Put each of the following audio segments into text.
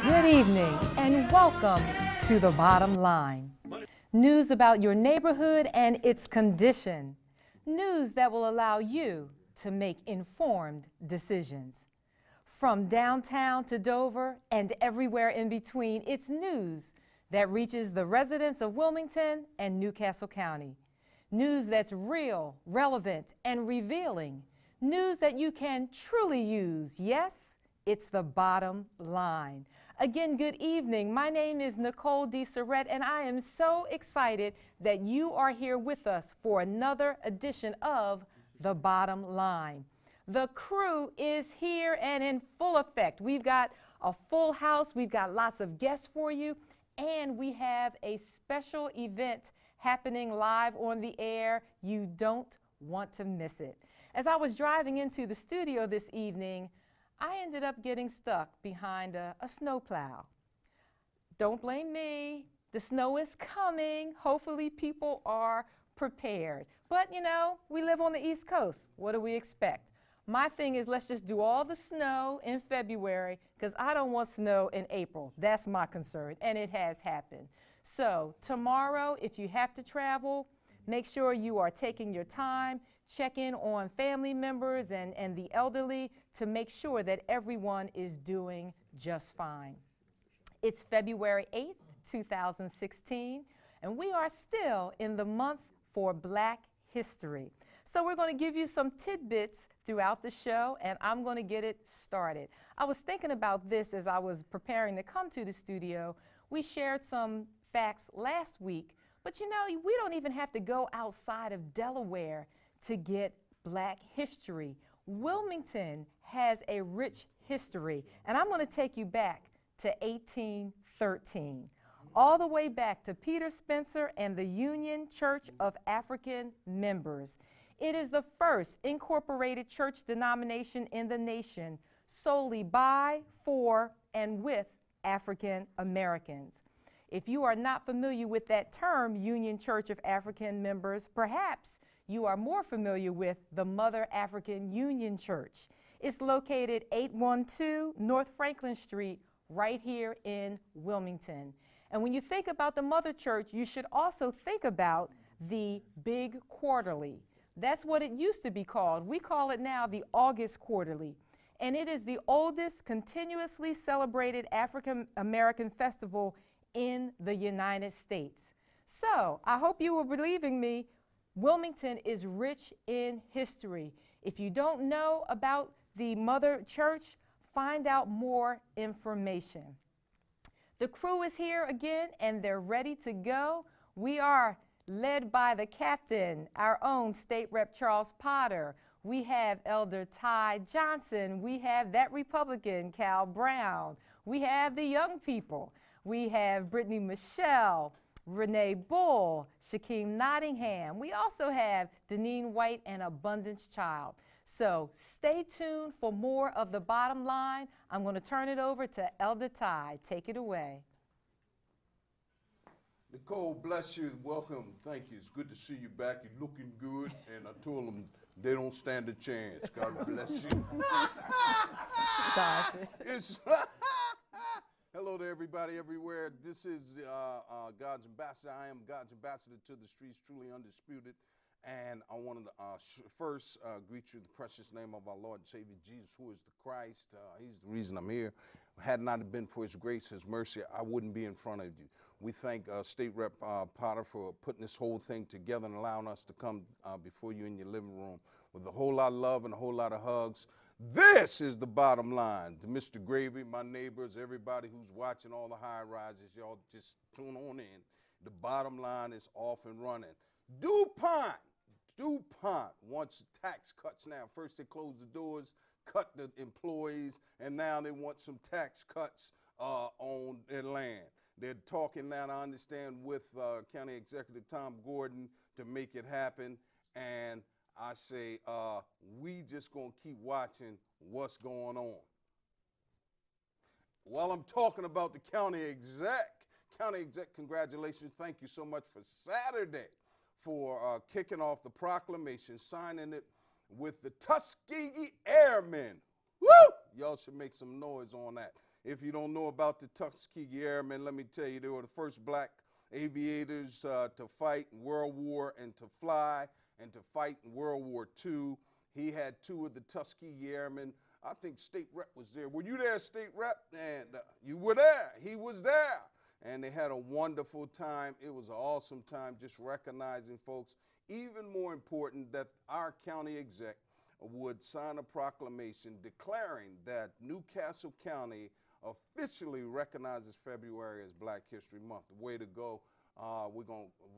Good evening and welcome to The Bottom Line. News about your neighborhood and its condition. News that will allow you to make informed decisions. From downtown to Dover and everywhere in between, it's news that reaches the residents of Wilmington and Newcastle County. News that's real, relevant, and revealing. News that you can truly use. Yes, it's The Bottom Line. Again, good evening. My name is Nicole DeSarette, and I am so excited that you are here with us for another edition of The Bottom Line. The crew is here and in full effect. We've got a full house, we've got lots of guests for you, and we have a special event happening live on the air. You don't want to miss it. As I was driving into the studio this evening, I ended up getting stuck behind a snowplow. Don't blame me. The snow is coming. Hopefully people are prepared. But you know, we live on the East Coast. What do we expect? My thing is, let's just do all the snow in February because I don't want snow in April. That's my concern, and it has happened. So tomorrow, if you have to travel, make sure you are taking your time. Check in on family members and the elderly to make sure that everyone is doing just fine. It's February 8th, 2016, and we are still in the month for Black History. So we're going to give you some tidbits throughout the show, and I'm going to get it started. I was thinking about this as I was preparing to come to the studio. We shared some facts last week, but you know, we don't even have to go outside of Delaware to get Black history. Wilmington has a rich history, and I'm going to take you back to 1813, all the way back to Peter Spencer and the Union Church of African Members. It is the first incorporated church denomination in the nation solely by, for, and with African Americans. If you are not familiar with that term, Union Church of African Members, perhaps you are more familiar with the Mother African Union Church. It's located 812 North Franklin Street right here in Wilmington. And when you think about the Mother Church, you should also think about the Big Quarterly. That's what it used to be called. We call it now the August Quarterly. And it is the oldest continuously celebrated African American festival in the United States. So I hope you were believing me. Wilmington is rich in history. If you don't know about the Mother Church, find out more information. The crew is here again, and they're ready to go. We are led by the captain, our own State Rep Charles Potter. We have Elder Ty Johnson. We have that Republican, Cal Brown. We have the young people. We have Brittany Michelle, Renee Bull, Shakeem Nottingham. We also have Deneen White and Abundance Child. So stay tuned for more of The Bottom Line. I'm going to turn it over to Elder Ty. Take it away. Nicole, bless you. Welcome. Thank you. It's good to see you back. You're looking good. And I told them they don't stand a chance. God bless you. Stop it. Hello to everybody everywhere. This is God's ambassador. I am God's ambassador to the streets, truly undisputed. And I wanted to first greet you in the precious name of our Lord and Savior Jesus, who is the Christ. He's the reason I'm here. Had not been for his grace, his mercy, I wouldn't be in front of you. We thank State Rep Potter for putting this whole thing together and allowing us to come before you in your living room with a whole lot of love and a whole lot of hugs. This is The Bottom Line. To Mr. Gravy, my neighbors, everybody who's watching all the high rises, y'all just tune on in. The Bottom Line is off and running. DuPont wants tax cuts now. First they closed the doors, cut the employees, and now they want some tax cuts on their land. They're talking now, I understand, with County Executive Tom Gordon to make it happen. And I say, we just gonna keep watching what's going on. While I'm talking about the county exec, congratulations. Thank you so much for Saturday for kicking off the proclamation, signing it with the Tuskegee Airmen. Woo! Y'all should make some noise on that. If you don't know about the Tuskegee Airmen, let me tell you, they were the first black aviators to fight in World War and to fly and to fight in World War II. He had two of the Tuskegee Airmen. I think State Rep was there. Were you there, State Rep? And you were there. He was there. And they had a wonderful time. It was an awesome time just recognizing folks. Even more important, that our county exec would sign a proclamation declaring that Newcastle County officially recognizes February as Black History Month. The way to go.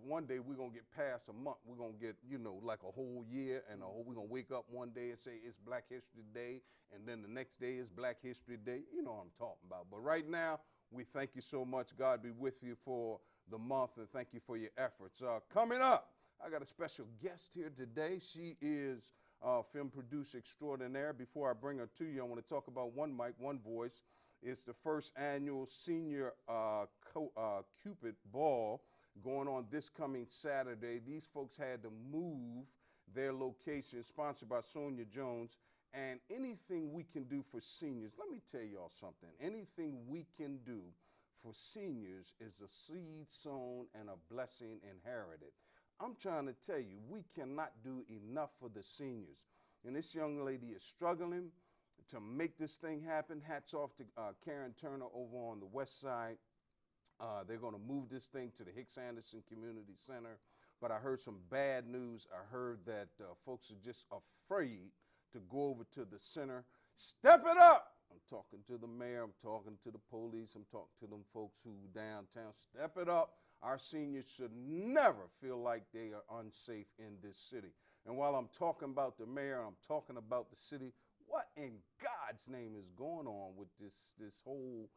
One day we're gonna get past a month. We're gonna get, like a whole year, and we're gonna wake up one day and say it's Black History Day, and then the next day is Black History Day. You know what I'm talking about. But right now, we thank you so much. God be with you for the month, and thank you for your efforts. Coming up, I got a special guest here today. She is film producer extraordinaire. Before I bring her to you, I want to talk about One Mic, One Voice. It's the first annual Senior Cupid Ball going on this coming Saturday. These folks had to move their location, sponsored by Sonia Jones. And anything we can do for seniors, let me tell y'all something. Anything we can do for seniors is a seed sown and a blessing inherited. I'm trying to tell you, we cannot do enough for the seniors. And this young lady is struggling to make this thing happen. Hats off to Karen Turner over on the west side. They're going to move this thing to the Hicks Anderson Community Center. But I heard some bad news. I heard that folks are just afraid to go over to the center. Step it up! I'm talking to the mayor. I'm talking to the police. I'm talking to them folks who downtown. Step it up. Our seniors should never feel like they are unsafe in this city. And while I'm talking about the mayor, I'm talking about the city, what in God's name is going on with this whole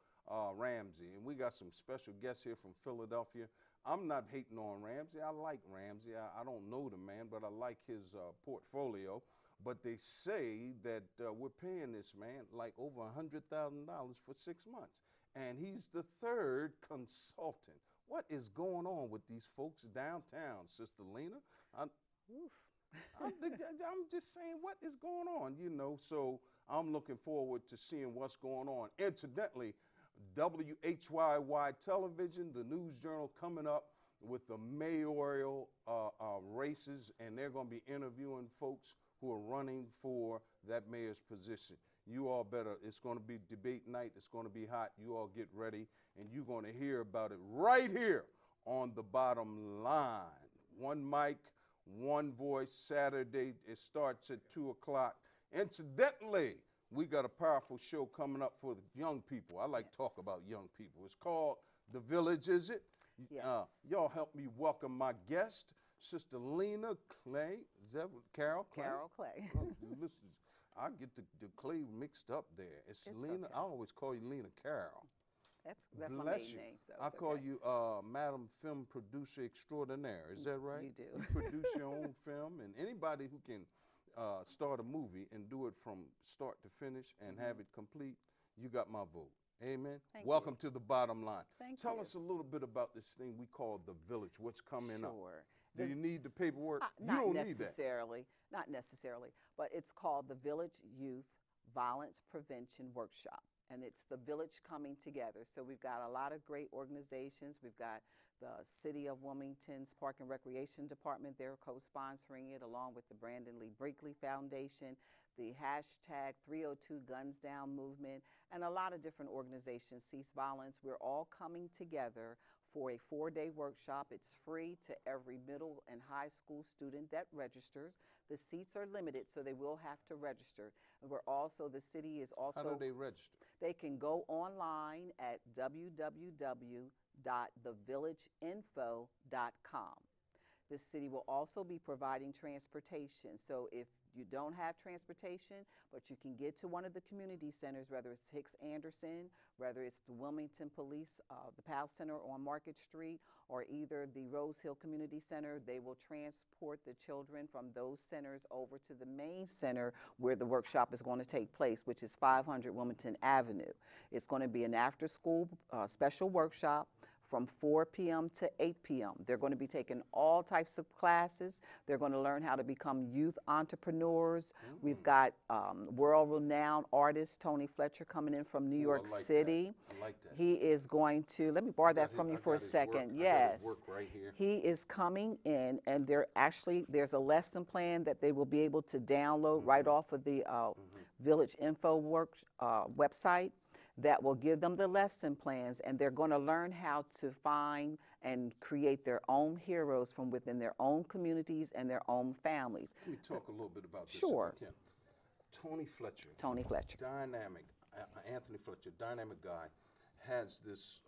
Ramsey? And we got some special guests here from Philadelphia. I'm not hating on Ramsey. I like Ramsey. I don't know the man, but I like his portfolio. But they say that we're paying this man like over $100,000 for 6 months. And he's the third consultant. What is going on with these folks downtown, Sister Lena? I'm just saying, what is going on, So I'm looking forward to seeing what's going on. Incidentally, WHYY Television, the News Journal, coming up with the mayoral races, and they're going to be interviewing folks who are running for that mayor's position. You all better, it's going to be debate night. It's going to be hot. You all get ready, and you're going to hear about it right here on The Bottom Line. One Mic, One Voice, Saturday. It starts at 2 o'clock. Incidentally, we got a powerful show coming up for the young people. I like to talk about young people. It's called The Village, is it? Yes. Y'all help me welcome my guest, Sister Lena Clay. Is that Carol Clay? Carol Clay. Listen, I get the Clay mixed up there. It's Lena. Okay. I always call you Lena Carol. That's my Bless main you. name. So I call okay. you Madam Film Producer Extraordinaire. Is that right? You do. You produce your own film, and anybody who can start a movie and do it from start to finish and have it complete, you got my vote. Amen. Thank Welcome you. to The Bottom Line. Tell you. us a little bit about this thing we call The Village. What's coming up? Sure. Do you need the paperwork? You Not don't necessarily. Not necessarily. But it's called the Village Youth Violence Prevention Workshop. And it's the village coming together. So we've got a lot of great organizations. We've got the City of Wilmington's Park and Recreation Department. They're co-sponsoring it, along with the Brandon Lee Brinkley Foundation, the hashtag 302 Guns Down movement, and a lot of different organizations, Cease Violence. We're all coming together for a 4-day workshop. It's free to every middle and high school student that registers. The seats are limited, so they will have to register. And we're also, the city is also— How do they register? They can go online at www.thevillageinfo.com. The city will also be providing transportation. So if you don't have transportation, but you can get to one of the community centers, whether it's Hicks Anderson, whether it's the Wilmington Police, the PAL Center on Market Street, or either the Rose Hill Community Center, they will transport the children from those centers over to the main center where the workshop is going to take place, which is 500 Wilmington Avenue. It's going to be an after-school special workshop from 4 p.m. to 8 p.m. They're going to be taking all types of classes. They're going to learn how to become youth entrepreneurs. We've got world-renowned artist Tony Fletcher coming in from New York City. I like that. He is going to, let me borrow that from you for a second. Yes. Work right here. He is coming in, and there's a lesson plan that they will be able to download right off of the Village Info website that will give them the lesson plans, and they're going to learn how to find and create their own heroes from within their own communities and their own families. Let me talk a little bit about this. Sure. If I can. Tony Fletcher. Tony Fletcher. Dynamic, Anthony Fletcher, dynamic guy, has this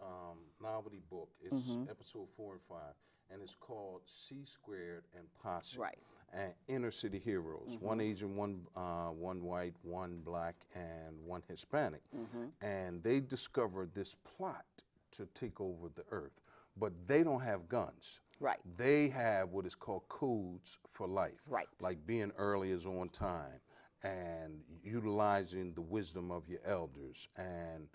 novelty book. It's episode 4 and 5, and it's called C Squared and Posse. Right. And Inner City Heroes. One Asian, one white, one black, and one Hispanic. And they discovered this plot to take over the earth. But they don't have guns. Right. They have what is called codes for life. Right. Like being early is on time, and utilizing the wisdom of your elders, and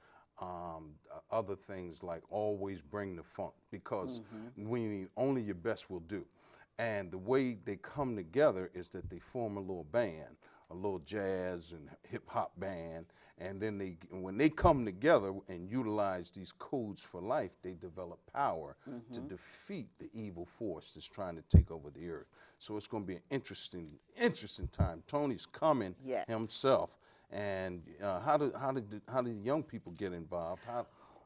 other things like always bring the funk, because only your best will do. And the way they come together is that they form a little band, a little jazz and hip hop band, and then when they come together and utilize these codes for life, they develop power to defeat the evil force that's trying to take over the earth. So it's going to be an interesting time. Tony's coming himself, and how do young people get involved?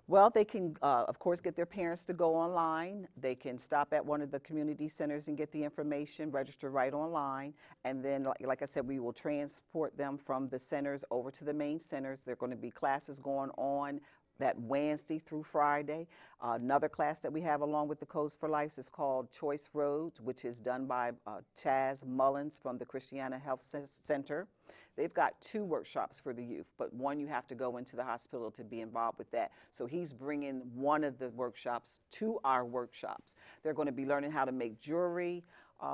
Well, they can, of course, get their parents to go online. They can stop at one of the community centers and get the information, register right online. And then, like I said, we will transport them from the centers over to the main centers. There are going to be classes going on that Wednesday through Friday. Another class that we have along with the Codes for Life is called Choice Roads, which is done by Chaz Mullins from the Christiana Health Center. They've got 2 workshops for the youth, but one you have to go into the hospital to be involved with that. So he's bringing one of the workshops to our workshops. They're going to be learning how to make jewelry,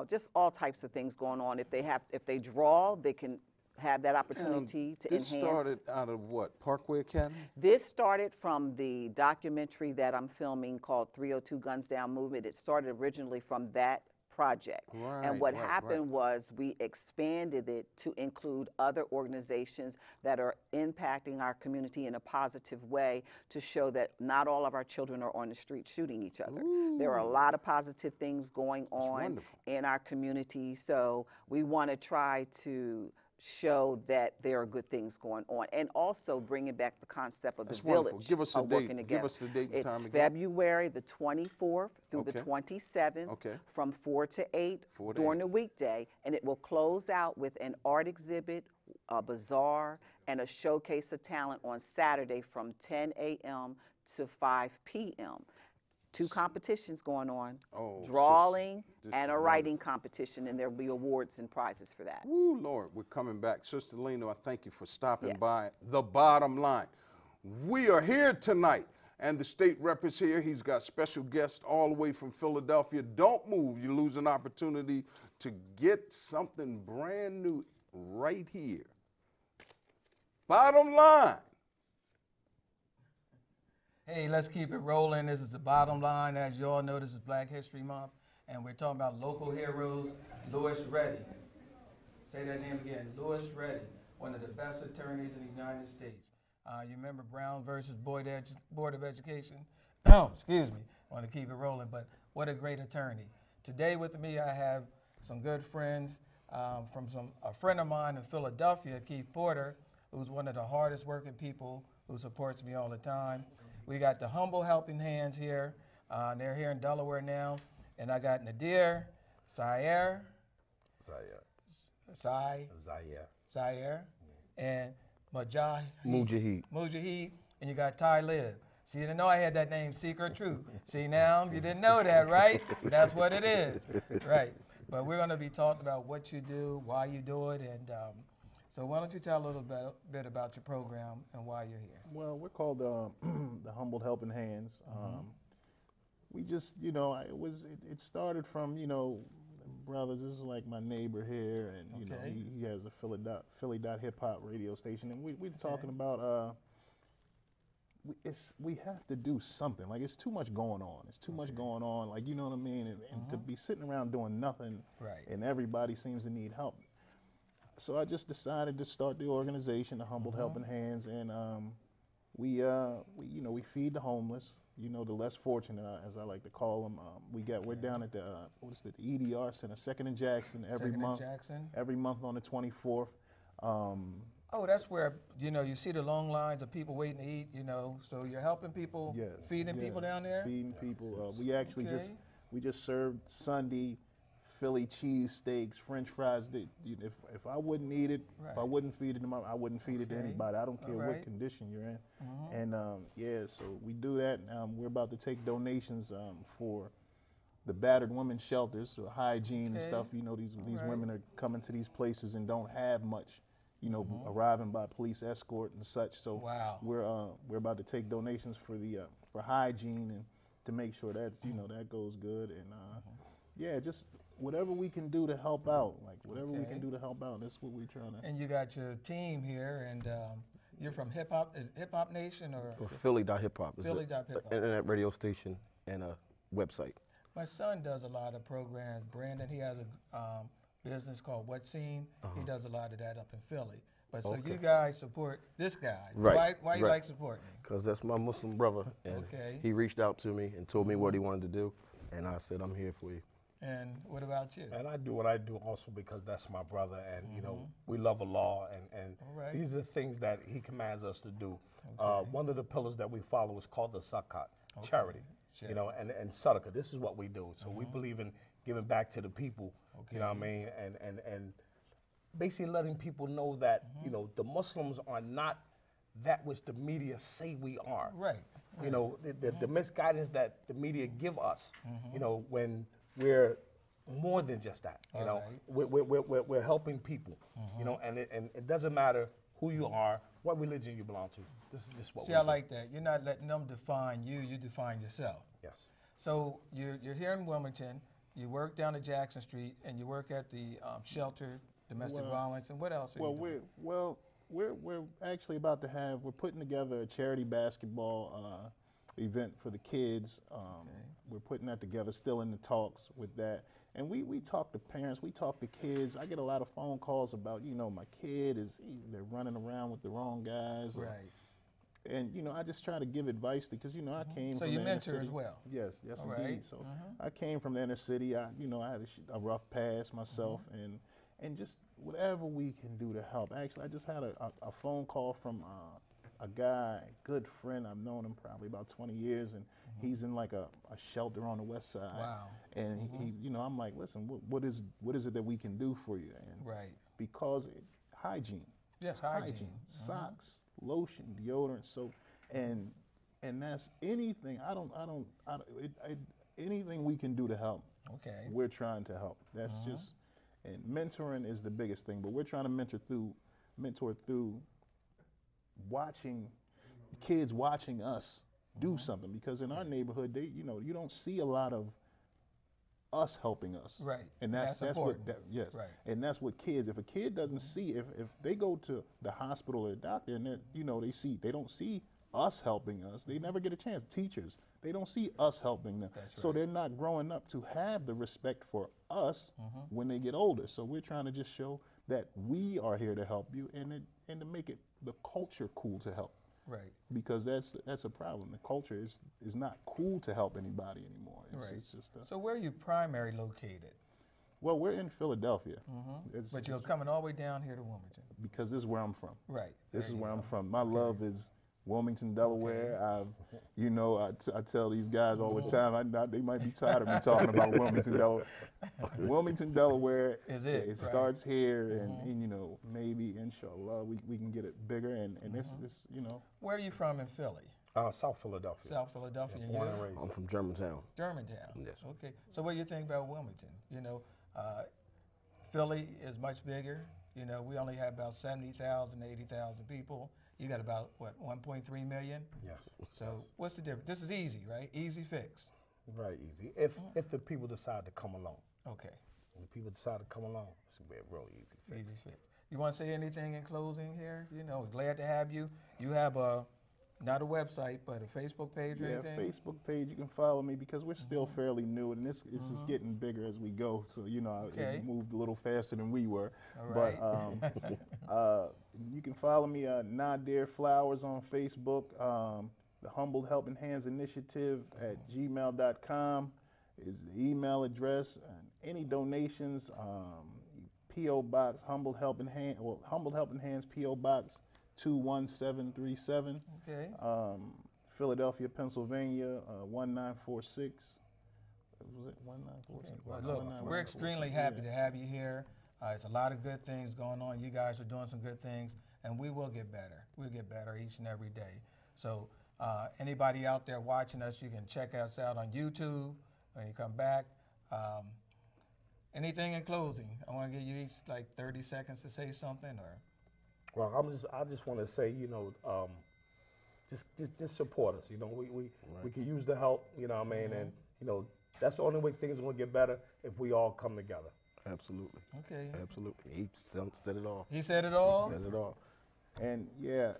just all types of things going on. If they draw, they can have that opportunity to enhance. This started out of what, Parkway Academy? This started from the documentary that I'm filming called 302 Guns Down Movement. It started originally from that project. And what happened was we expanded it to include other organizations that are impacting our community in a positive way, to show that not all of our children are on the street shooting each other. There are a lot of positive things going on in our community, so we want to try to show that there are good things going on, and also bringing back the concept of the village. Give us a date. Give us the date and time It's again. February the 24th through the 27th, from 4 to 8 during the weekday, and it will close out with an art exhibit, a bazaar, and a showcase of talent on Saturday from 10 a.m. to 5 p.m. 2 competitions going on, drawing and a writing competition, and there will be awards and prizes for that. Woo, Lord, we're coming back. Sister Lena, I thank you for stopping by. The Bottom Line. We are here tonight, and the state rep is here. He's got special guests all the way from Philadelphia. Don't move. You lose an opportunity to get something brand new right here. Bottom Line. Hey, let's keep it rolling. This is The Bottom Line. As you all know, this is Black History Month, and we're talking about local heroes. Louis Reddy. Say that name again. Louis Reddy, one of the best attorneys in the United States. You remember Brown versus Board of Education? Oh, excuse me. I want to keep it rolling, but what a great attorney. Today with me, I have some good friends a friend of mine in Philadelphia, Keith Porter, who's one of the hardest working people who supports me all the time. We got the Humble Helping Hands here. They're here in Delaware now. And I got Nadir, Zaire, and Mujahid, and you got Ty Lib. See, you didn't know I had that name, Secret Truth. See, now you didn't know that, right? That's what it is, right? But we're going to be talking about what you do, why you do it, and so why don't you tell a little bit about your program and why you're here? Well, we're called the Humble Helping Hands. We just, you know, it started from, you know, brothers. This is like my neighbor here, and you know, he has a Philly Hip Hop radio station, and we're talking about we have to do something. Like, it's too much going on. It's too much going on. Like, you know what I mean? And to be sitting around doing nothing, Right. and everybody seems to need help. So I just decided to start the organization, the Humbled Helping Hands, and we you know, we feed the homeless. You know, the less fortunate, as I like to call them. We're down at the the EDR Center, 2nd and Jackson, every 2nd and month. Jackson? Every month on the 24th. Oh, that's where, you know, you see the long lines of people waiting to eat, you know, so you're helping people, Yeah, feeding yeah, people down there? Feeding people. We actually Okay. we just served Sunday Philly cheese steaks, French fries. If I wouldn't eat it, if I Right. wouldn't feed it to I wouldn't feed it to Okay. anybody. I don't care All what right. condition you're in. And yeah, so we do that. We're about to take donations for the battered women's shelters, so hygiene and Okay. stuff. You know, these right. women are coming to these places and don't have much. You know, arriving by police escort and such. So Wow. we're about to take donations for the for hygiene and to make sure that's that goes good. And yeah, just whatever we can do to help out, like whatever we Okay. can do to help out. That's what we're trying to. And you got your team here, and you're from Hip Hop Nation or Philly.hip-hop is Philly.hip-hop. an internet radio station and a website. My son does a lot of programs. Brandon, he has a business called What Scene. He does a lot of that up in Philly. But so you guys support this guy. Right, Why you right. like supporting him? Because that's my Muslim brother. And Okay. he reached out to me and told me what he wanted to do. And I said, I'm here for you. And what about you? And I do what I do also because that's my brother, and you know we love Allah, and All right. these are things that He commands us to do. One of the pillars that we follow is called the zakat, charity. You know, and sadaqah. This is what we do. So we believe in giving back to the people. You know what I mean? And basically letting people know that you know the Muslims are not that which the media say we are. Right. You know, the misguidance that the media give us, you know, when we're more than just that, you know, we're helping people, you know, and it doesn't matter who you are, what religion you belong to. This is just what See, we I do. like that. You're not letting them define you, you define yourself. Yes. So you're here in Wilmington, you work down at Jackson Street, and you work at the shelter, domestic violence, and what else are you doing? We're actually about to we're putting together a charity basketball event for the kids. We're putting that together, still in the talks with that. And we talk to parents, we talk to kids. I get a lot of phone calls about, you know, my kid they're running around with the wrong guys. Right. And, you know, I just try to give advice because, you know, I came So from you the inner mentor city. as well? Yes, All indeed. right. So I came from the inner city. I had a rough past myself, and just whatever we can do to help. Actually, I just had a phone call from a guy, good friend. I've known him probably about 20 years, and he's in like a shelter on the west side. Wow. And he, you know, I'm like, listen, what is it that we can do for you? And Right. because hygiene. Yes, hygiene. Socks, lotion, deodorant, soap, and that's anything. Anything we can do to help. Okay. We're trying to help. That's just, and mentoring is the biggest thing. But we're trying to mentor through watching kids watching us do something, because in our neighborhood, you don't see a lot of us helping us. Right. And that's what important. yes. Right. And that's what kids, if a kid doesn't see, if they go to the hospital or the doctor and they don't see us helping us, they never get a chance. Teachers, they don't see us helping them. So they're not growing up to have the respect for us when they get older. So we're trying to just show that we are here to help you, and to make it the culture cool to help. Right. Because that's a problem. The culture is not cool to help anybody anymore. It's just So where are you primary located? well, we're in Philadelphia. But you're coming all the way down here to Wilmington. Because this is where I'm from. Right. This There is you where go. I'm from. My love is Wilmington, Delaware. I tell these guys all the time, they might be tired of me talking about Wilmington, Delaware. Wilmington, Delaware, Is it, it right. starts here, and maybe, inshallah, we can get it bigger, and this, Where are you from in Philly? South Philadelphia. South Philadelphia. and Born you? and raised. I'm from Germantown. Germantown. Yes. Okay. So what do you think about Wilmington? Philly is much bigger. We only have about 70,000, 80,000 people. You got about, what, 1.3 million? Yes. So what's the difference? This is easy, right? Easy fix. Very easy. If the people decide to come along. Okay. When the people decide to come along, it's gonna be a real easy fix. Easy fix. You want to say anything in closing here? Glad to have you. You have a Not a website, but a Facebook page or Yeah, anything? Facebook page. You can follow me because we're still fairly new, and this is getting bigger as we go. So Okay. it moved a little faster than we were. All But you can follow me Nadir Flowers on Facebook. The Humbled Helping Hands Initiative at gmail.com is the email address. Any donations, P.O. Box Humbled Helping Hands P.O. Box 21737. Okay. Philadelphia, Pennsylvania, 1946. Was it 1946? Well, look, we're extremely happy to have you here. It's a lot of good things going on. You guys are doing some good things, and we will get better. We'll get better each and every day. So anybody out there watching us, you can check us out on YouTube when you come back. Anything in closing? I want to give you each like 30 seconds to say something, or. Well, I just want to say, just support us. We can use the help. You know what I mean? And that's the only way things are gonna get better if we all come together. Absolutely. Okay. Absolutely. He said it all. He said it all? He said it all. And yeah,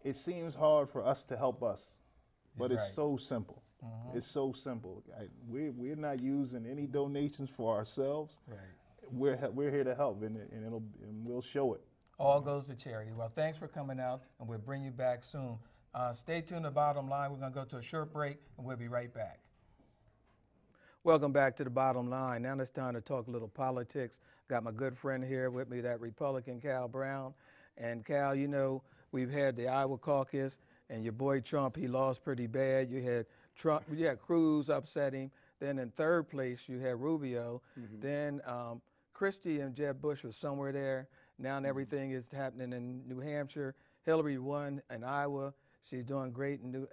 it seems hard for us to help us, but it's Right. so simple. It's so simple. We're not using any donations for ourselves. Right. We're here to help, and we'll show it. All goes to charity. Well, thanks for coming out, and we'll bring you back soon. Stay tuned to Bottom Line. We're going to go to a short break, and we'll be right back. Welcome back to the Bottom Line. Now it's time to talk a little politics. Got my good friend here with me, that Republican Cal Brown. And Cal, we've had the Iowa caucus, and your boy Trump, he lost pretty bad. You had Cruz upset him. Then in third place, you had Rubio. Then Christie and Jeb Bush was somewhere there. Now everything is happening in New Hampshire. Hillary won in Iowa. She's doing great in New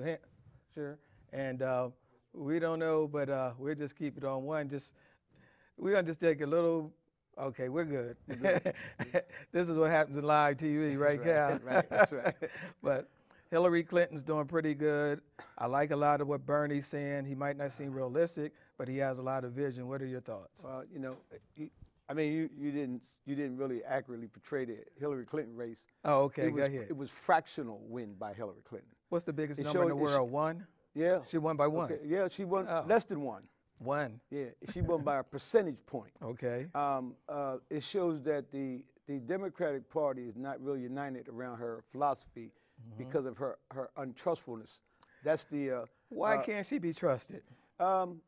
Hampshire. And we don't know, but we'll just keep it on one. We're going to just take a little, okay, we're good. This is what happens in live TV, right, Cal? That's right. But Hillary Clinton's doing pretty good. I like a lot of what Bernie's saying. He might not seem realistic, but he has a lot of vision. What are your thoughts? Well, you didn't really accurately portray the Hillary Clinton race. Oh, okay, go ahead. It was fractional win by Hillary Clinton. What's the biggest number in the world? One? Yeah. She won by one? Okay. Yeah, she won Oh. less than one. One. Yeah, she won by a percentage point. Okay. It shows that the Democratic Party is not really united around her philosophy because of her untrustfulness. That's the. Why can't she be trusted?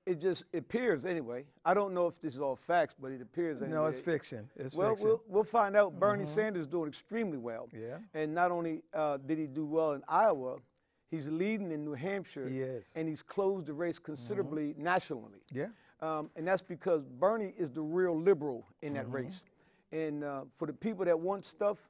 It just appears anyway. I don't know if this is all facts, but it appears anyway. No, it's fiction. It's Well, fiction. we'll find out. Bernie Sanders is doing extremely well. Yeah. And not only did he do well in Iowa, he's leading in New Hampshire. He is. And he's closed the race considerably nationally. Yeah. And that's because Bernie is the real liberal in that race. And for the people that want stuff,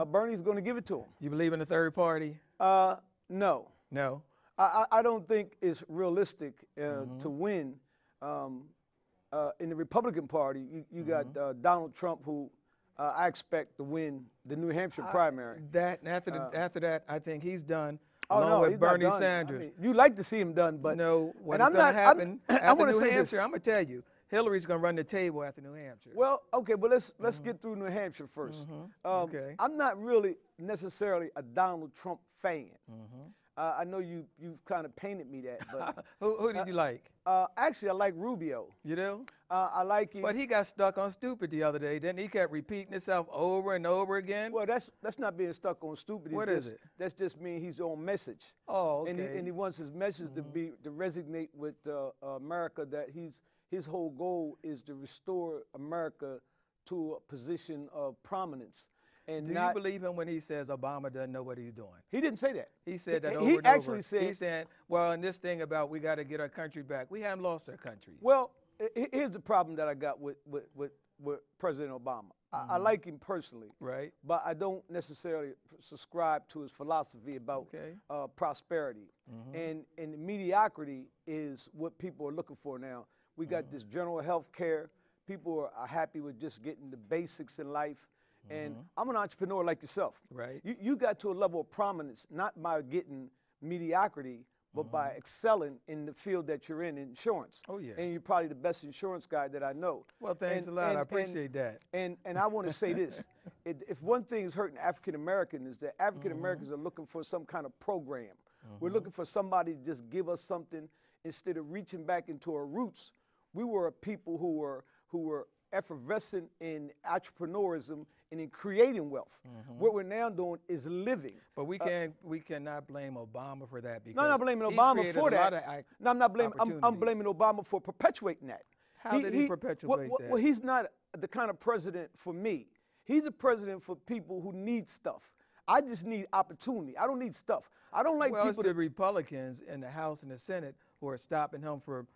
Bernie's going to give it to them. You believe in the third party? No. No. I don't think it's realistic to win. In the Republican Party, you got Donald Trump, who I expect to win the New Hampshire primary. After that, I think he's done. Oh, along no, with he's not Bernie done. Sanders. You like to see him done, but No, what's and going to happen I after wanna New say this. Hampshire, I'm going to tell you, Hillary's going to run the table after New Hampshire. Well, okay, but let's get through New Hampshire first. Okay. I'm not really necessarily a Donald Trump fan. I know you've kind of painted me that, but Who did you like? actually I like Rubio. You do? I like him. But he got stuck on stupid the other day, didn't he? Kept repeating himself over and over again. Well, that's not being stuck on stupid. What is it? That's just mean he's on message. Oh, okay. And he wants his message to resonate with America. That his whole goal is to restore America to a position of prominence. And Do you believe him when he says Obama doesn't know what he's doing? He didn't say that. He said that over He and over. actually said. He said, well, in this thing about we got to get our country back, we haven't lost our country. Well, here's the problem that I got with President Obama. I like him personally, Right. but I don't necessarily subscribe to his philosophy about Okay. prosperity. And mediocrity is what people are looking for now. We got this general health care. People are happy with just getting the basics in life. And I'm an entrepreneur like yourself. Right. You got to a level of prominence, not by getting mediocrity, but by excelling in the field that you're in insurance. Oh, yeah. And you're probably the best insurance guy that I know. Well, thanks a lot. I appreciate that. And I want to say this. If one thing is hurting African Americans is that African Americans are looking for some kind of program. We're looking for somebody to just give us something instead of reaching back into our roots. We were a people who were effervescent in entrepreneurism and in creating wealth. What we're now doing is living. But we cannot blame Obama for that because No, I'm not blaming he's Obama created for a lot that. of No, I'm not blaming. I'm opportunities. blaming Obama for perpetuating that. How did he perpetuate that? Well, he's not the kind of president for me. He's a president for people who need stuff. I just need opportunity. I don't need stuff. I don't like well, it's people the Republicans in the House and the Senate who are stopping him from,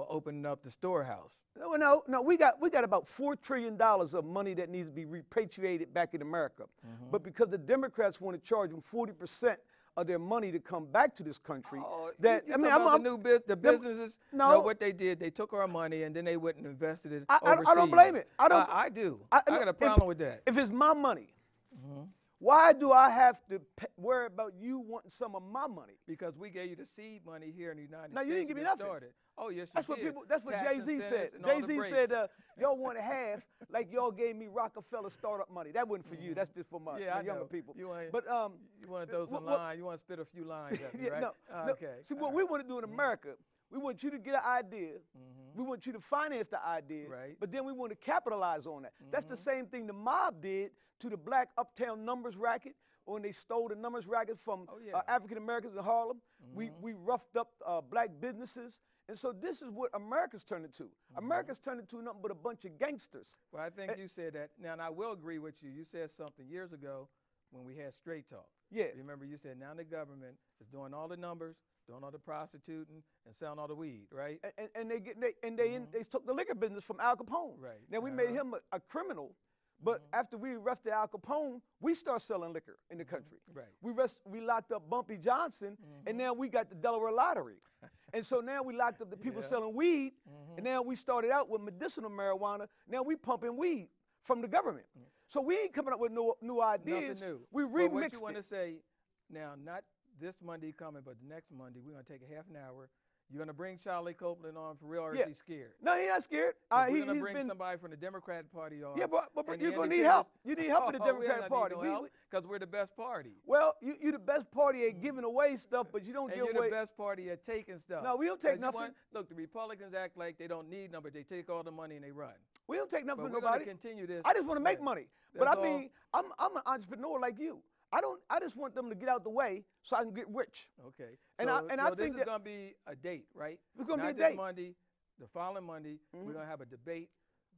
opening up the storehouse. No. We got about $4 trillion of money that needs to be repatriated back in America. But because the Democrats want to charge them 40% of their money to come back to this country, the businesses. No, what they did, they took our money and then they went and invested it I overseas. don't blame it. I do. I got a problem with that. If it's my money, why do I have to worry about you wanting some of my money? Because we gave you the seed money here in the United States. No, you didn't give me to get nothing. Started. Oh, yes, That's you what did. people. That's what Tax Jay-Z said. incentives and all the Jay-Z breaks. said, y'all wanted half, like y'all gave me Rockefeller startup money. That wasn't for you. That's just for my I younger know. people. You want, but you want to throw some lines. You want to spit a few lines at me, right? No. Okay. See, what we want to do in America, we want you to get an idea. We want you to finance the idea. Right. But then we want to capitalize on that. That's the same thing the mob did to the black uptown numbers racket when they stole the numbers racket from African Americans in Harlem. We roughed up black businesses. And so this is what America's turned into. America's turned into nothing but a bunch of gangsters. Well, I think you said that. Now, and I will agree with you. You said something years ago when we had Straight Talk. Yeah. Remember, you said now the government is doing all the numbers, doing all the prostituting, and selling all the weed, right? And they took the liquor business from Al Capone. Right. Now we made him a criminal, but after we arrested Al Capone, we start selling liquor in the country. Right. We locked up Bumpy Johnson, and now we got the Delaware Lottery. And so now we locked up the people selling weed, and now we started out with medicinal marijuana. Now we pumping weed from the government. So we ain't coming up with new ideas. Nothing new. We remixed But what you want to say now, not this Monday coming, but the next Monday, we're going to take a half an hour. You're going to bring Charlie Copeland on for real, or is he scared? No, he's not scared. We're going to bring somebody from the Democratic Party on. Yeah, but you're going to need help. You need help with the Democratic Party. Because we're the best party. Well, you're the best party at giving away stuff, but you don't give away. And you're the best party at taking stuff. No, we don't take nothing. Look, the Republicans act like they don't need nothing, but they take all the money and they run. We don't take nothing but from we're nobody. Going to continue this. I just want to make money. But That's I mean, I'm an entrepreneur like you. I just want them to get out the way so I can get rich. Okay. And so, I this think is going to be a date, right? It's going to be a Not date. this Monday, the following Monday, we're going to have a debate,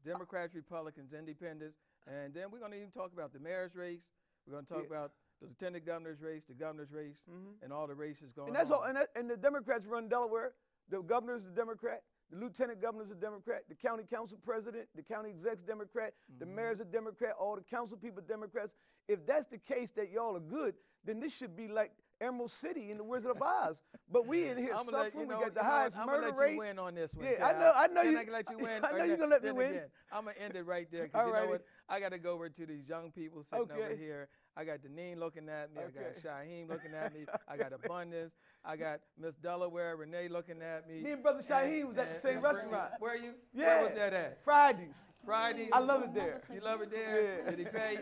Democrats, Republicans, Independents, and then we're going to even talk about the mayor's race. We're going to talk about the lieutenant governor's race, the governor's race, and all the races going on. And that's all. And the Democrats run Delaware. The governor's the Democrat. The lieutenant governor's a Democrat. The county council president, the county exec's Democrat. The mayor's a Democrat. All the council people are Democrats. If that's the case that y'all are good, then this should be like Emerald City in the Wizard of Oz. But we in here suffering. We got the highest murder rate. I'm going to let you win on this one. Yeah, I know you. Can I let you win? I know you're going to let me win. Again, I'm going to end it right there because you know what? I got to go over to these young people sitting over here. I got Deneen looking at me. I got Shaheem looking at me. I got Abundance. I got Miss Delaware, Renee looking at me. Me and Brother Shaheem was at the same restaurant. Where are you? Yeah. Where was that at? Fridays. Fridays? I love it there. You love it there? Yeah. Did he pay?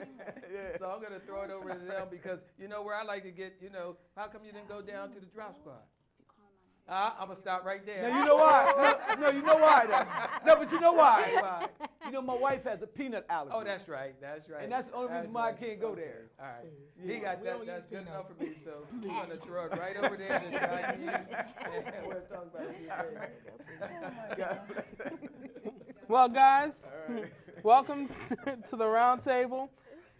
Yeah. So I'm going to throw it over to them because you know where I like to get, how come you didn't go down to the drop squad? I'm going to stop right there. Now, you know why? No, you know why, though. No, but you know why? You know, my wife has a peanut allergy. Oh, that's right. That's right. And that's the only reason why I can't go there. All right. Yeah. He got that. That's good enough for me. So we're going to throw it right over there to Shaheem. And we'll talk about it. Well, guys, welcome to the round table.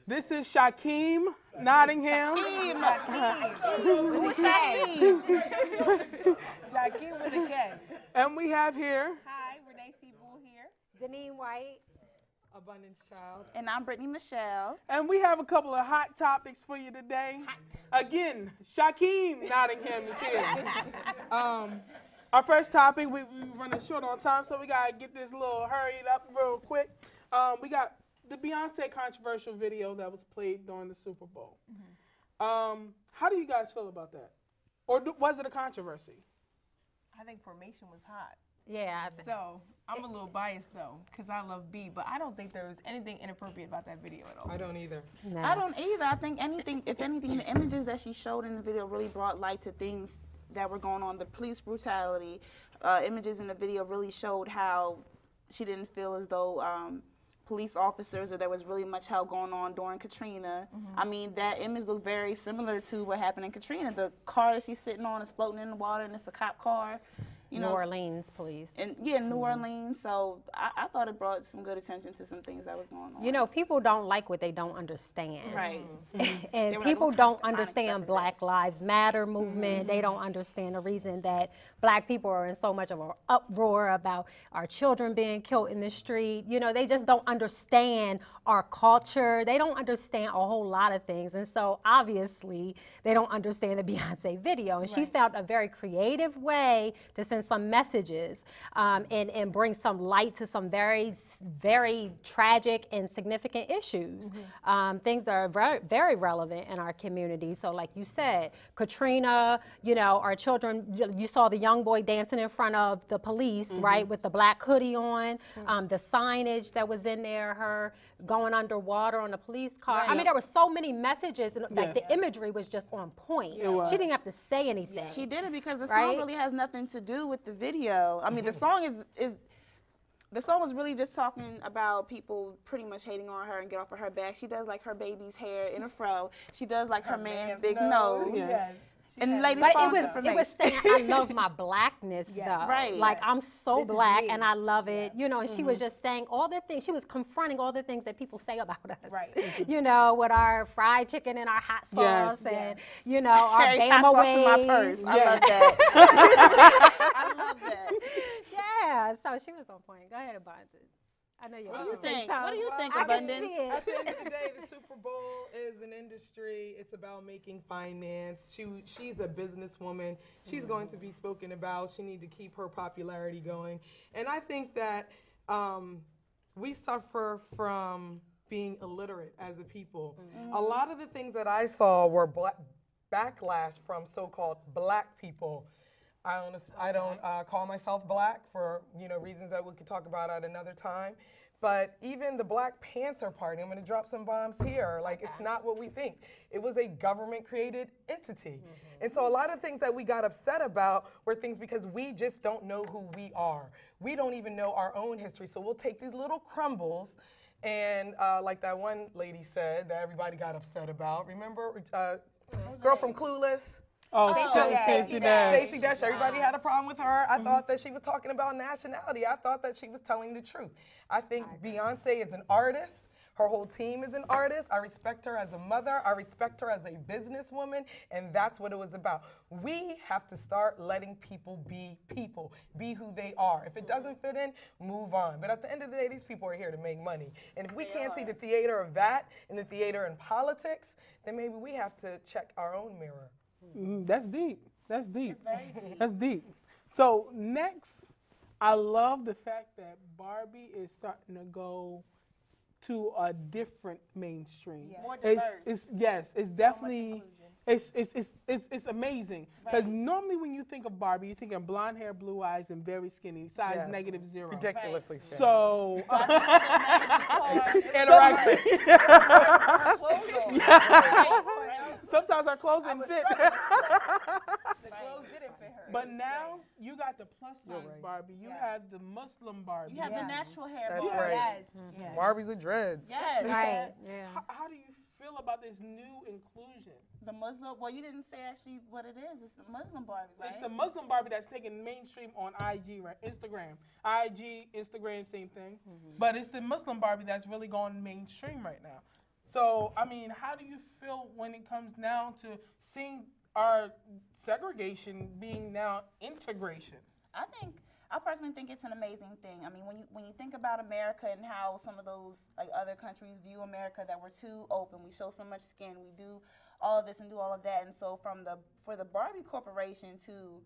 This is Shakeem Nottingham. Shakeem with a K. And we have here. Hi, Renee C. Bull here. Deneen White. Abundance Child. And I'm Brittany Michelle. And we have a couple of hot topics for you today. Again, Shakeem Nottingham is here. Our first topic, we're running short on time, so we got to get this little hurried up real quick. We got the Beyonce controversial video that was played during the Super Bowl. How do you guys feel about that? Or was it a controversy? I think Formation was hot. Yeah. So I'm a little biased though, because I love B, but I don't think there was anything inappropriate about that video at all. I don't either. No. I don't either. I think if anything, the images that she showed in the video really brought light to things that were going on. The police brutality, images in the video really showed how she didn't feel as though police officers or there was really much help going on during Katrina. I mean, that image looked very similar to what happened in Katrina. The car that she's sitting on is floating in the water, and it's a cop car. You New know, Orleans police. and yeah, New Orleans. So I thought it brought some good attention to some things that was going on. You know, people don't like what they don't understand. Right. And They were people like, don't "What kind of stuff understand is Black this?" Lives Matter movement. They don't understand the reason that Black people are in so much of an uproar about our children being killed in the street. You know, they just don't understand our culture. They don't understand a whole lot of things. And so obviously they don't understand the Beyonce video. And she found a very creative way to send some messages and bring some light to some very, very tragic and significant issues. Things that are very, very relevant in our community. So like you said, Katrina, you know, our children, you saw the young boy dancing in front of the police, right, with the black hoodie on, the signage that was in there, her going underwater on the police car. I mean, there were so many messages, and like the imagery was just on point. She didn't have to say anything. She did it because the Right? song really has nothing to do with the video. I mean, the song the song was really just talking about people pretty much hating on her and get off of her back. She does like her baby's hair in a fro. She does like her man's big nose. Yes. And ladies But follow it was saying I love my blackness though. Right. Like I'm so This is black me. and I love it. You know, and she was just saying all the things, she was confronting all the things that people say about us. Right. You know, with our fried chicken and our hot sauce Yes. and you know, our Carry hot Bama sauce in my purse. ways. I love that. I love that. Yeah, so she was on point. Go ahead, Abundance. I know you're What do you gonna say think? What do you something. think, I can Abundance? see it. At the end of the day, the Super Bowl is an industry. It's about making finance. She's a businesswoman. She's going to be spoken about. She needs to keep her popularity going. And I think that we suffer from being illiterate as a people. A lot of the things that I saw were backlash from so-called Black people. I don't call myself Black for reasons that we could talk about at another time. But even the Black Panther Party, I'm going to drop some bombs here. Like, it's not what we think. It was a government-created entity. And so a lot of things that we got upset about were things because we just don't know who we are. We don't even know our own history. So we'll take these little crumbles and like that one lady said that everybody got upset about. Remember, girl from Clueless? Oh, Stacey Dash. Stacey Dash, everybody had a problem with her. I thought that she was talking about nationality. I thought that she was telling the truth. I think Beyonce is an artist. Her whole team is an artist. I respect her as a mother. I respect her as a businesswoman, and that's what it was about. We have to start letting people, be who they are. If it doesn't fit in, move on. But at the end of the day, these people are here to make money. And if we can't see the theater of that and the theater in politics, then maybe we have to check our own mirror. That's deep. That's deep. It's very deep. That's deep. So next, I love the fact that Barbie is starting to go to a different mainstream. Yeah. More diverse. It's definitely it's amazing because normally when you think of Barbie, you think of blonde hair, blue eyes, and very skinny, size -0. Ridiculously skinny. So Anorexic. sometimes our clothes didn't fit. The clothes didn't fit her. But now you got the plus size Barbie. You have the Muslim Barbie. You have the natural hair. That's Barbie. right. Yes. Yes. Barbies with dreads. Yes. Right. Yeah. How do you feel about this new inclusion? The Muslim. Well, you didn't say actually what it is. It's the Muslim Barbie, right? It's the Muslim Barbie that's taking mainstream on IG, right? Instagram. IG, Instagram, same thing. But it's the Muslim Barbie that's really going mainstream right now. So, I mean, how do you feel when it comes now to seeing our segregation being now integration? I personally think it's an amazing thing. I mean, when you think about America and how some of those like other countries view America, that we're too open, we show so much skin, we do all of this and do all of that, and so for the Barbie Corporation to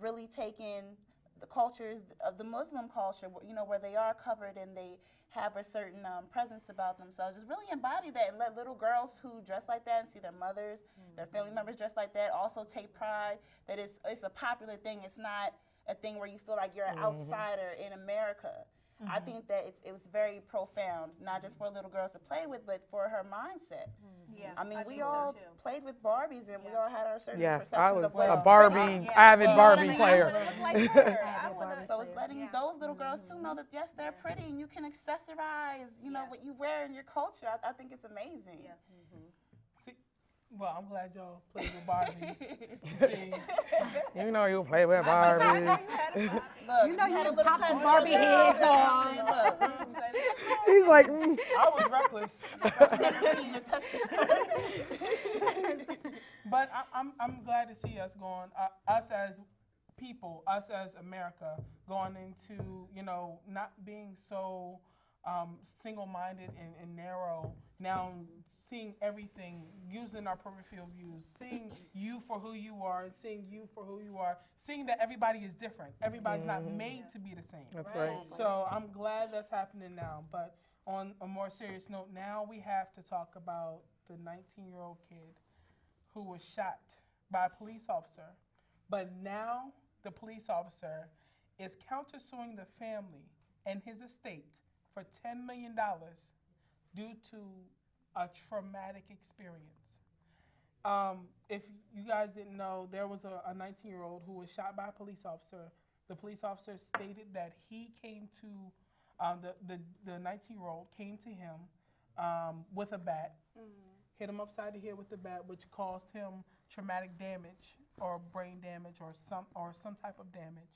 really take in the cultures of the Muslim culture, you know, where they are covered and they have a certain presence about themselves, just really embody that and let little girls who dress like that and see their mothers, their family members dress like that also take pride that it's a popular thing. It's not a thing where you feel like you're an outsider in America. I think that it was very profound, not just for little girls to play with, but for her mindset. Yeah, I mean, we all played with Barbies, and we all had our certain Yes, perceptions I was of what a is Barbie, pretty. avid You know what I Barbie mean? player. So it's letting those little girls too know that yes, they're pretty, and you can accessorize, you know, what you wear in your culture. I think it's amazing. See, well, I'm glad y'all played with Barbies. See, You know you play with Barbies. Look, You know you had a can little pop some cousin Barbie that heads did on. something. Look. He's like, I was reckless. Seen the testimony. But I'm glad to see us going, us as people, us as America, going into, you know, not being so single-minded and narrow, now seeing everything, using our peripheral views, seeing you for who you are, and seeing you for who you are, seeing that everybody is different. Everybody's not made to be the same. That's right. So I'm glad that's happening now. But on a more serious note, now we have to talk about the 19-year-old kid who was shot by a police officer. But now the police officer is countersuing the family and his estate for $10 million due to a traumatic experience. If you guys didn't know, there was a 19-year-old who was shot by a police officer. The police officer stated that he came to, the 19-year-old came to him with a bat, hit him upside the head with the bat, which caused him traumatic damage or brain damage or some type of damage.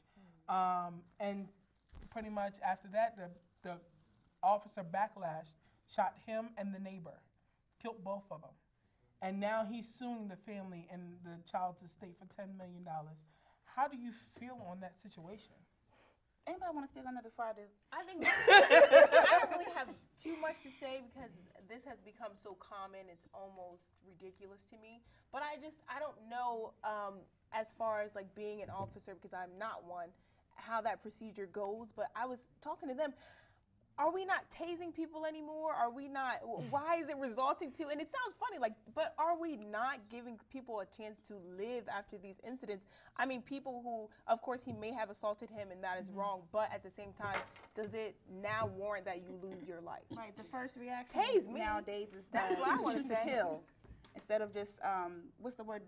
And pretty much after that, the officer backlashed, shot him and the neighbor, killed both of them. And now he's suing the family and the child's estate for $10 million. How do you feel on that situation? Anybody want to speak on that before I do? I think I don't really have too much to say because this has become so common, it's almost ridiculous to me. But I don't know as far as like being an officer, because I'm not one, how that procedure goes. But I was talking to them. Are we not tasing people anymore? Are we not, why is it resulting to, and it sounds funny, like, but are we not giving people a chance to live after these incidents? I mean, people who, of course, he may have assaulted him and that is wrong, but at the same time, does it now warrant that you lose your life? Right, the first reaction Tase me. nowadays is That's what I want shoot to to say. kill. Instead of just, what's the word,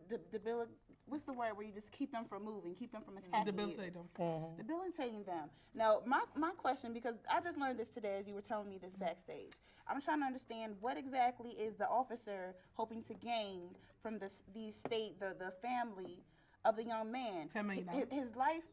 what's the word where you just keep them from moving, keep them from attacking Debilitate them. Debilitating them. Now, my question, because I just learned this today as you were telling me this backstage. I'm trying to understand what exactly is the officer hoping to gain from the family of the young man. $10 million. His life,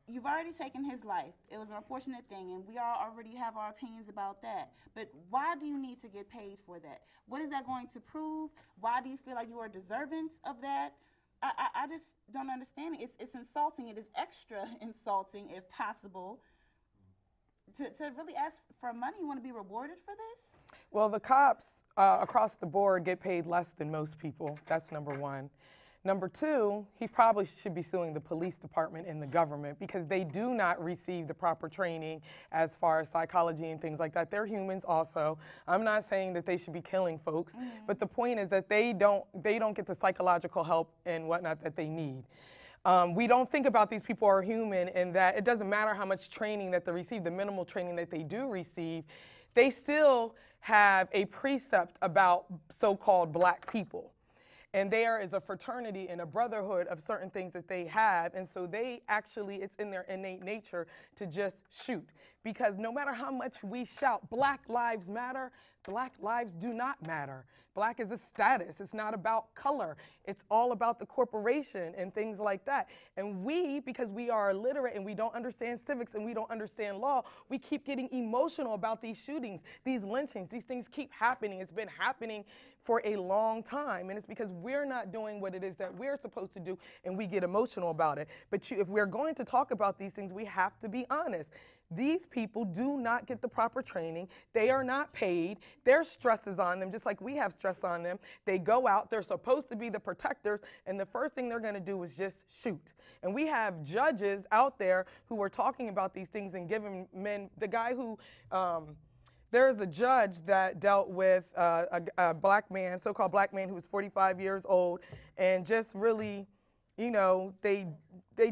you've already taken his life. It was an unfortunate thing, and we all already have our opinions about that. But why do you need to get paid for that? What is that going to prove? Why do you feel like you are deserving of that? I just don't understand it. It's insulting. It is extra insulting, if possible, to really ask for money. You want to be rewarded for this? Well, the cops across the board get paid less than most people. That's number one. Number two, he probably should be suing the police department and the government because they do not receive the proper training as far as psychology and things like that. They're humans also. I'm not saying that they should be killing folks, but the point is that they don't get the psychological help and whatnot that they need. We don't think about these people are human and that it doesn't matter how much training that they receive, the minimal training that they do receive, they still have a precept about so-called black people. And there is a fraternity and a brotherhood of certain things that they have. And so they actually, it's in their innate nature to just shoot. Because no matter how much we shout, Black Lives Matter, Black lives do not matter. Black is a status. It's not about color. It's all about the corporation and things like that. And we, because we are illiterate and we don't understand civics and we don't understand law, we keep getting emotional about these shootings, these lynchings. These things keep happening. It's been happening for a long time. And it's because we're not doing what it is that we're supposed to do and we get emotional about it. But if we're going to talk about these things, we have to be honest. These people do not get the proper training. They are not paid. Their stress is on them, just like we have stress on them. They go out, they're supposed to be the protectors, and the first thing they're gonna do is just shoot. And we have judges out there who are talking about these things and giving men, the guy who, there's a judge that dealt with a black man, so-called black man who was 45 years old, and just really, you know, they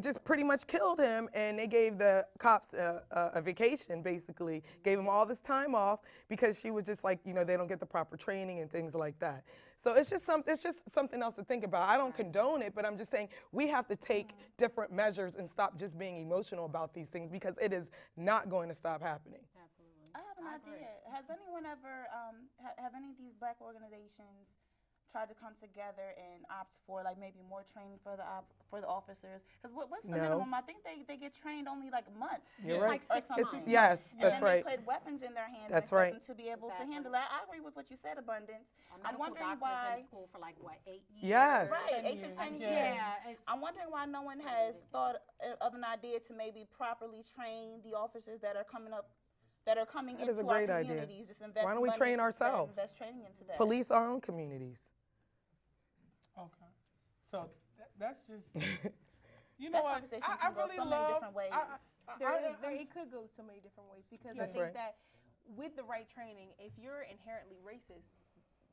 just pretty much killed him, and they gave the cops a vacation, basically. Gave him all this time off because she was just like, you know, they don't get the proper training and things like that. So it's just something else to think about. I don't condone it, but I'm just saying we have to take different measures and stop just being emotional about these things, because it is not going to stop happening. I have an idea. Has anyone ever, have any of these black organizations tried to come together and opt for like maybe more training for the officers? Because what's the minimum? I think they get trained only like months. You're right. Like 6 months. Yes, and that's then right. they put weapons in their hands. That's and right. Them to be able to handle that. I agree with what you said, Abundance. I'm wondering why. In school for like what, 8 years? Yes. Right, 8 to 10 years. Yeah. I'm wondering why no one has thought of an idea to maybe properly train the officers that are coming up. That are coming That is into a great our idea. communities. Just invest Why don't we money train into that, ourselves? invest training into that. Police our own communities. Okay. So that's just, you That know what? conversation I can go really so many love. different ways. It could go so many different ways, because I That's think right. that with the right training, if you're inherently racist,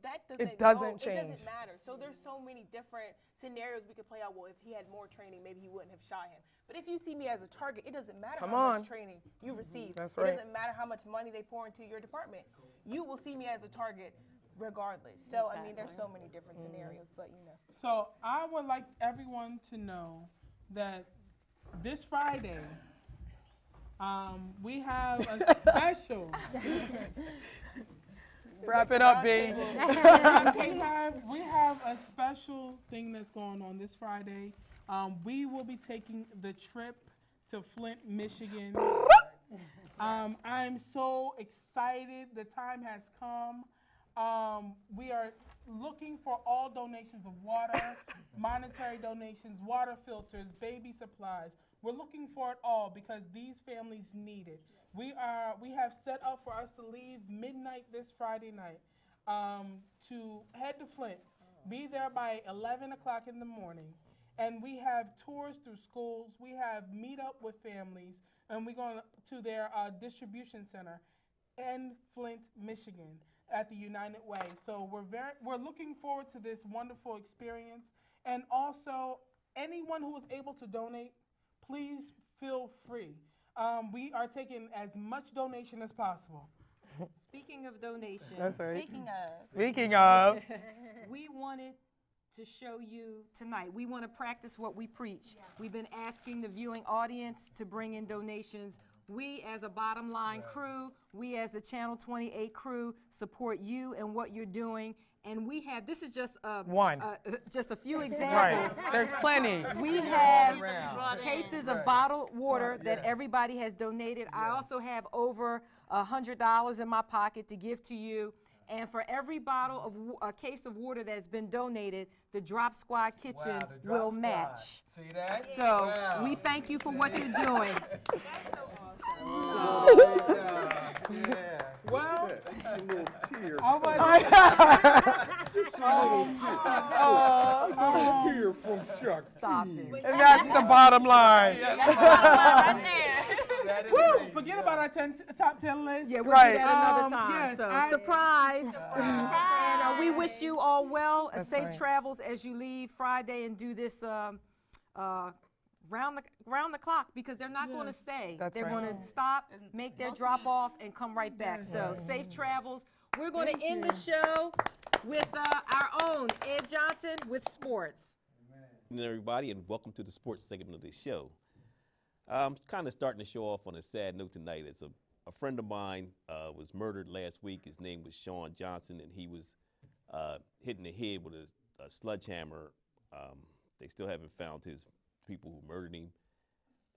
that It doesn't doesn't change. It doesn't matter. So there's so many different scenarios we could play out. Well, if he had more training, maybe he wouldn't have shot him. But if you see me as a target, it doesn't matter Come how on. much training you receive. That's It right. doesn't matter how much money they pour into your department. You will see me as a target regardless. So I mean, there's so many different scenarios, but you know. So I would like everyone to know that this Friday, we have a special. Wrap it up, B. we have a special thing that's going on this Friday. We will be taking the trip to Flint, Michigan. I'm so excited. The time has come. We are looking for all donations of water, monetary donations, water filters, baby supplies. We're looking for it all because these families need it. We have set up for us to leave midnight this Friday night to head to Flint, be there by 11 o'clock in the morning. And we have tours through schools. We have meet up with families, and we're going to their distribution center in Flint, Michigan, at the United Way. So we're looking forward to this wonderful experience. And also, anyone who is able to donate, please feel free. We are taking as much donation as possible. Speaking of donations, That's right. Speaking of. we wanted to show you tonight. We want to practice what we preach. We've been asking the viewing audience to bring in donations. We as a Bottom Line crew, we as the Channel 28 crew support you and what you're doing. And we have, this is just just a few examples. Right. There's plenty. We have cases of bottled water that everybody has donated. I also have over $100 in my pocket to give to you. And for every bottle of a case of water that's been donated, the Drop Squad Kitchen will match. See that? So we thank you for what you're doing. Yeah. Well, Just a little tear. Just a little tear from Chuck. Stop it. And that's the bottom line. That is Woo! crazy. Forget about our top 10 list. Yeah, we'll Right. do that another time. Yes, So surprise. And we wish you all well, safe right. travels as you leave Friday and do this round the clock, because they're not going to stay. That's They're right. going to stop, make their drop off, and come right back. So safe travels. We're going to end the show with our own Ed Johnson with sports. Good evening, everybody, and welcome to the sports segment of the show. I'm kind of starting the show off on a sad note tonight. It's a friend of mine was murdered last week. His name was Sean Johnson, and he was hit in the head with a sledgehammer. They still haven't found his people who murdered him.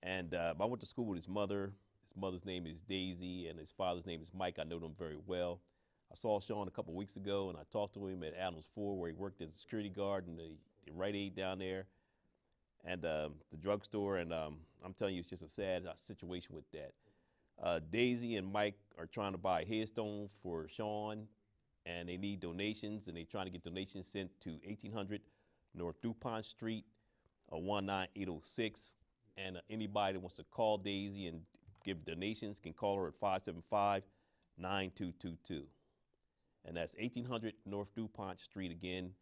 And I went to school with his mother. His mother's name is Daisy, and his father's name is Mike. I know them very well. I saw Sean a couple weeks ago, and I talked to him at Adams Ford, where he worked as a security guard in the Rite Aid down there, and the drugstore. And I'm telling you, it's just a sad situation with that. Daisy and Mike are trying to buy a headstone for Sean, and they need donations, and they're trying to get donations sent to 1800 North DuPont Street, 19806. And anybody that wants to call Daisy and give donations can call her at 575-9222. And that's 1800 North DuPont Street again.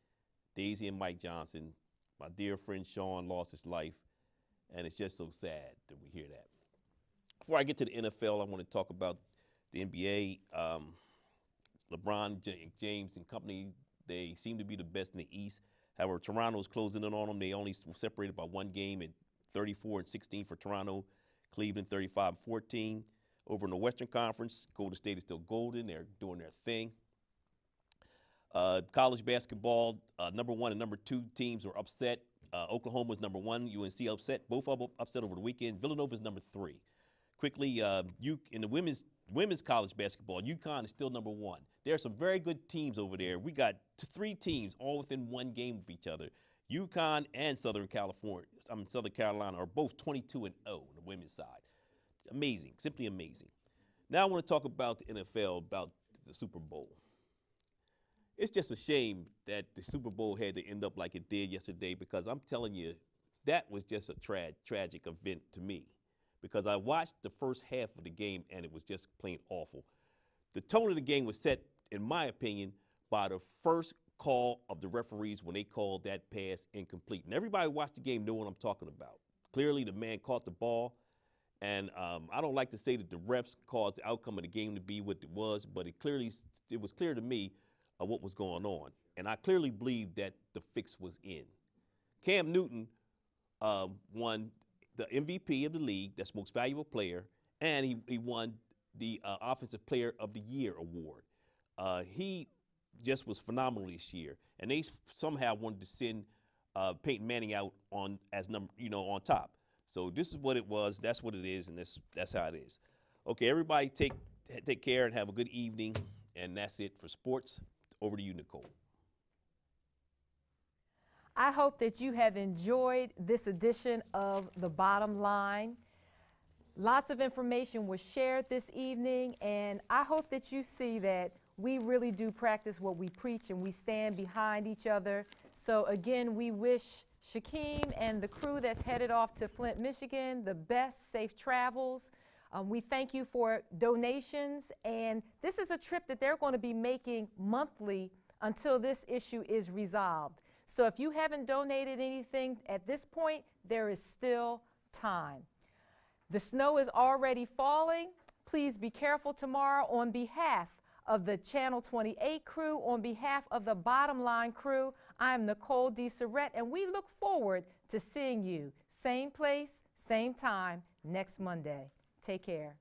Daisy and Mike Johnson. My dear friend Sean lost his life, and it's just so sad that we hear that. Before I get to the NFL, I want to talk about the NBA. LeBron James and company, they seem to be the best in the East. However, Toronto's closing in on them. They only were separated by one game at 34-16 for Toronto. Cleveland 35-14. Over in the Western Conference, Golden State is still golden. They're doing their thing. College basketball, number 1 and number 2 teams were upset. Oklahoma's number 1, UNC upset. Both of them upset over the weekend. Villanova's number 3. Quickly, in the women's college basketball, UConn is still number 1. There are some very good teams over there. We got 3 teams all within one game of each other. UConn and Southern Carolina are both 22-0 on the women's side. Amazing, simply amazing. Now I want to talk about the NFL, about the Super Bowl. It's just a shame that the Super Bowl had to end up like it did yesterday, because I'm telling you, that was just a tragic event to me, because I watched the first half of the game and it was just plain awful. The tone of the game was set, in my opinion, by the first call of the referees when they called that pass incomplete. And everybody who watched the game know what I'm talking about. Clearly, the man caught the ball, and I don't like to say that the refs caused the outcome of the game to be what it was, but it was clear to me what was going on. And I clearly believe that the fix was in. Cam Newton won the MVP of the league, that's most valuable player, and he won the Offensive Player of the Year award. He just was phenomenal this year, and they somehow wanted to send Peyton Manning out on top. So this is what it was. That's what it is, and that's how it is. Okay, everybody, take care and have a good evening, and that's it for sports. Over to you, Nicole. I hope that you have enjoyed this edition of The Bottom Line. Lots of information was shared this evening, and I hope that you see that we really do practice what we preach and we stand behind each other. So again, we wish Shaquem and the crew that's headed off to Flint, Michigan, the best safe travels. We thank you for donations, and this is a trip that they're going to be making monthly until this issue is resolved. So if you haven't donated anything at this point, there is still time. The snow is already falling. Please be careful tomorrow. On behalf of the Channel 28 crew, on behalf of the Bottom Line crew, I'm Nicole DeSarette, and we look forward to seeing you same place, same time next Monday. Take care.